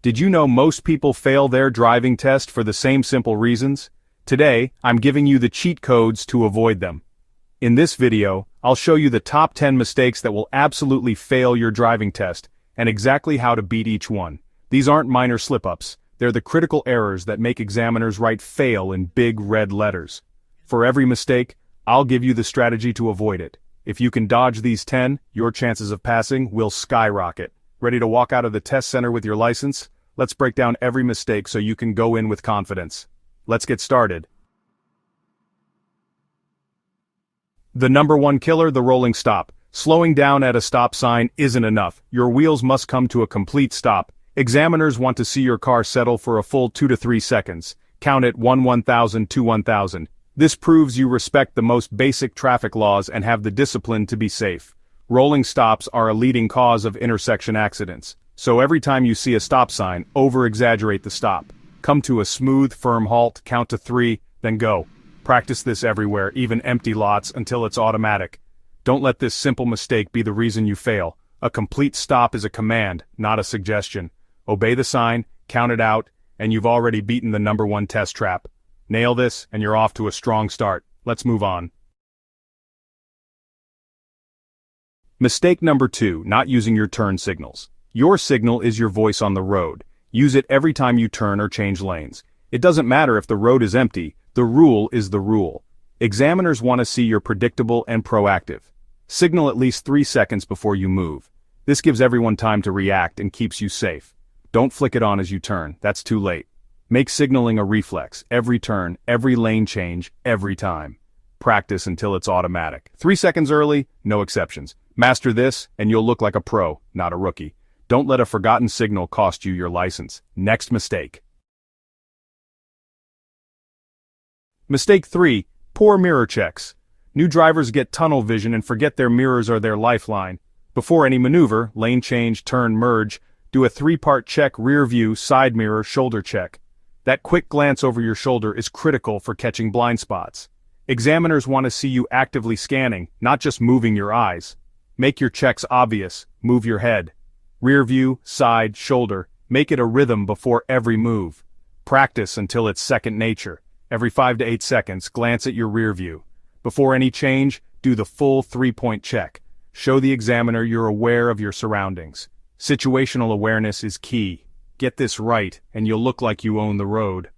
Did you know most people fail their driving test for the same simple reasons? Today, I'm giving you the cheat codes to avoid them. In this video, I'll show you the top 10 mistakes that will absolutely fail your driving test, and exactly how to beat each one. These aren't minor slip-ups, they're the critical errors that make examiners write fail in big red letters. For every mistake, I'll give you the strategy to avoid it. If you can dodge these 10, your chances of passing will skyrocket. Ready to walk out of the test center with your license? Let's break down every mistake so you can go in with confidence. Let's get started. The number one killer, the rolling stop. Slowing down at a stop sign isn't enough. Your wheels must come to a complete stop. Examiners want to see your car settle for a full 2 to 3 seconds. Count it 1,000 to 1,000. This proves you respect the most basic traffic laws and have the discipline to be safe. Rolling stops are a leading cause of intersection accidents. So every time you see a stop sign, over-exaggerate the stop. Come to a smooth, firm halt, count to 3, then go. Practice this everywhere, even empty lots, until it's automatic. Don't let this simple mistake be the reason you fail. A complete stop is a command, not a suggestion. Obey the sign, count it out, and you've already beaten the number one test trap. Nail this, and you're off to a strong start. Let's move on. Mistake number 2, not using your turn signals. Your signal is your voice on the road. Use it every time you turn or change lanes. It doesn't matter if the road is empty, the rule is the rule. Examiners want to see you're predictable and proactive. Signal at least 3 seconds before you move. This gives everyone time to react and keeps you safe. Don't flick it on as you turn, that's too late. Make signaling a reflex, every turn, every lane change, every time. Practice until it's automatic. 3 seconds early, no exceptions. Master this, and you'll look like a pro, not a rookie. Don't let a forgotten signal cost you your license. Next mistake. Mistake 3, poor mirror checks. New drivers get tunnel vision and forget their mirrors are their lifeline. Before any maneuver, lane change, turn, merge, do a 3-part check: rear view, side mirror, shoulder check. That quick glance over your shoulder is critical for catching blind spots. Examiners want to see you actively scanning, not just moving your eyes. Make your checks obvious, move your head. Rear view, side, shoulder, make it a rhythm before every move. Practice until it's second nature. Every 5 to 8 seconds, glance at your rear view. Before any change, do the full 3-point check. Show the examiner you're aware of your surroundings. Situational awareness is key. Get this right, and you'll look like you own the road.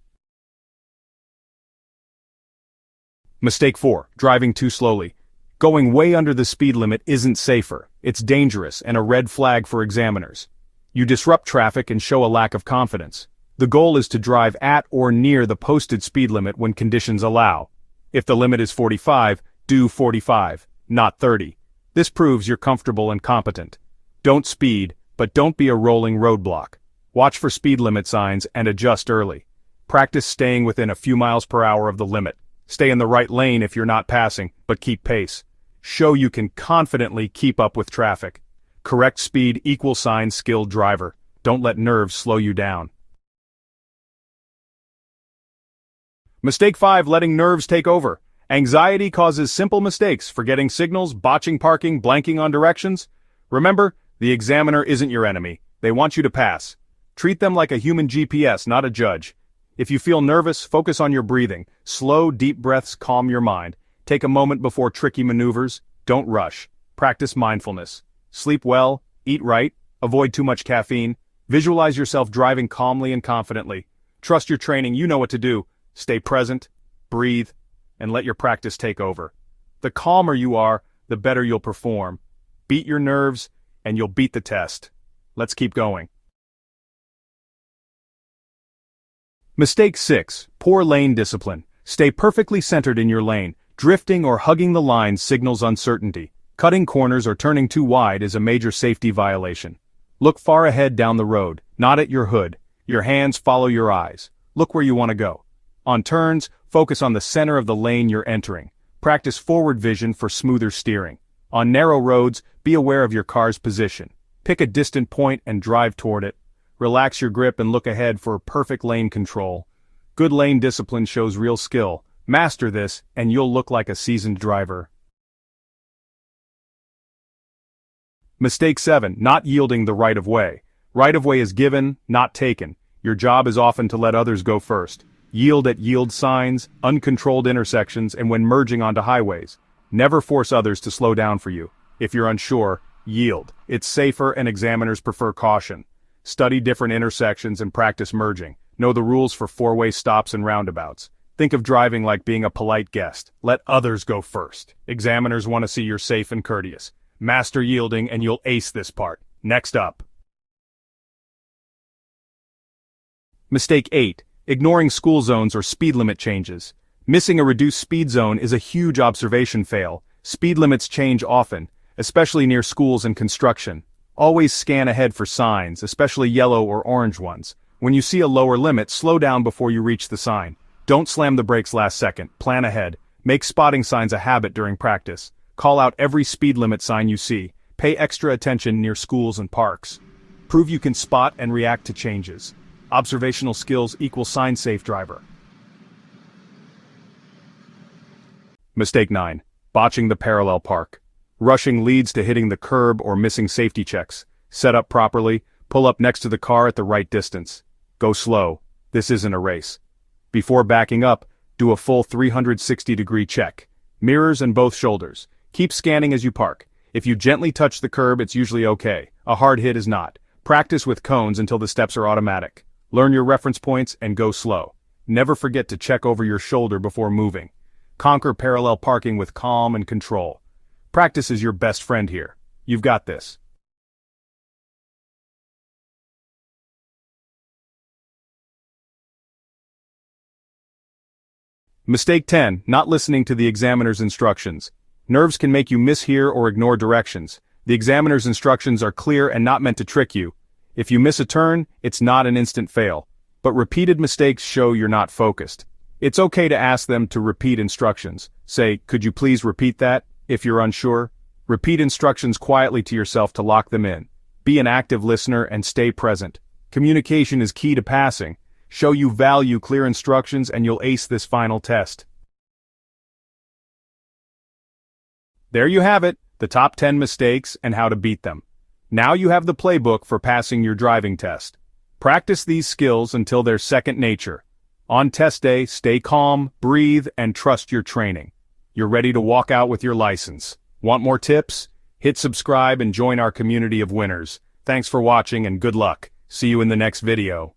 Mistake 4, driving too slowly. Going way under the speed limit isn't safer. It's dangerous and a red flag for examiners. You disrupt traffic and show a lack of confidence. The goal is to drive at or near the posted speed limit when conditions allow. If the limit is 45, do 45, not 30. This proves you're comfortable and competent. Don't speed, but don't be a rolling roadblock. Watch for speed limit signs and adjust early. Practice staying within a few miles per hour of the limit. Stay in the right lane if you're not passing, but keep pace. Show you can confidently keep up with traffic. Correct speed equals skilled driver. Don't let nerves slow you down. Mistake 5, letting nerves take over. Anxiety causes simple mistakes, forgetting signals, botching parking, blanking on directions. Remember, the examiner isn't your enemy. They want you to pass. Treat them like a human GPS, not a judge. If you feel nervous, focus on your breathing. Slow, deep breaths calm your mind. Take a moment before tricky maneuvers. Don't rush. Practice mindfulness. Sleep well, eat right, avoid too much caffeine. Visualize yourself driving calmly and confidently. Trust your training, you know what to do. Stay present, breathe, and let your practice take over. The calmer you are, the better you'll perform. Beat your nerves, and you'll beat the test. Let's keep going. Mistake 6, poor lane discipline. Stay perfectly centered in your lane. Drifting or hugging the lines signals uncertainty. Cutting corners or turning too wide is a major safety violation. Look far ahead down the road, not at your hood. Your hands follow your eyes. Look where you want to go. On turns, focus on the center of the lane you're entering. Practice forward vision for smoother steering. On narrow roads, be aware of your car's position. Pick a distant point and drive toward it. Relax your grip and look ahead for perfect lane control. Good lane discipline shows real skill. Master this, and you'll look like a seasoned driver. Mistake 7, not yielding the right of way. Right-of-way is given, not taken. Your job is often to let others go first. Yield at yield signs, uncontrolled intersections, and when merging onto highways. Never force others to slow down for you. If you're unsure, yield. It's safer and examiners prefer caution. Study different intersections and practice merging. Know the rules for four-way stops and roundabouts. Think of driving like being a polite guest. Let others go first. Examiners want to see you're safe and courteous. Master yielding and you'll ace this part. Next up. Mistake 8. Ignoring school zones or speed limit changes. Missing a reduced speed zone is a huge observation fail. Speed limits change often, especially near schools and construction. Always scan ahead for signs, especially yellow or orange ones. When you see a lower limit, slow down before you reach the sign. Don't slam the brakes last second. Plan ahead. Make spotting signs a habit during practice. Call out every speed limit sign you see. Pay extra attention near schools and parks. Prove you can spot and react to changes. Observational skills equal sign-safe driver. Mistake 9. Botching the parallel park. Rushing leads to hitting the curb or missing safety checks. Set up properly, pull up next to the car at the right distance. Go slow. This isn't a race. Before backing up, do a full 360-degree check. Mirrors and both shoulders. Keep scanning as you park. If you gently touch the curb, it's usually okay. A hard hit is not. Practice with cones until the steps are automatic. Learn your reference points and go slow. Never forget to check over your shoulder before moving. Conquer parallel parking with calm and control. Practice is your best friend here. You've got this. Mistake 10. Not listening to the examiner's instructions. Nerves can make you mishear or ignore directions. The examiner's instructions are clear and not meant to trick you. If you miss a turn, it's not an instant fail. But repeated mistakes show you're not focused. It's okay to ask them to repeat instructions. Say, "Could you please repeat that?" If you're unsure. Repeat instructions quietly to yourself to lock them in. Be an active listener and stay present. Communication is key to passing. Show you value clear instructions and you'll ace this final test. There you have it, the top 10 mistakes and how to beat them. Now you have the playbook for passing your driving test. Practice these skills until they're second nature. On test day, stay calm, breathe, and trust your training. You're ready to walk out with your license. Want more tips? Hit subscribe and join our community of winners. Thanks for watching and good luck. See you in the next video.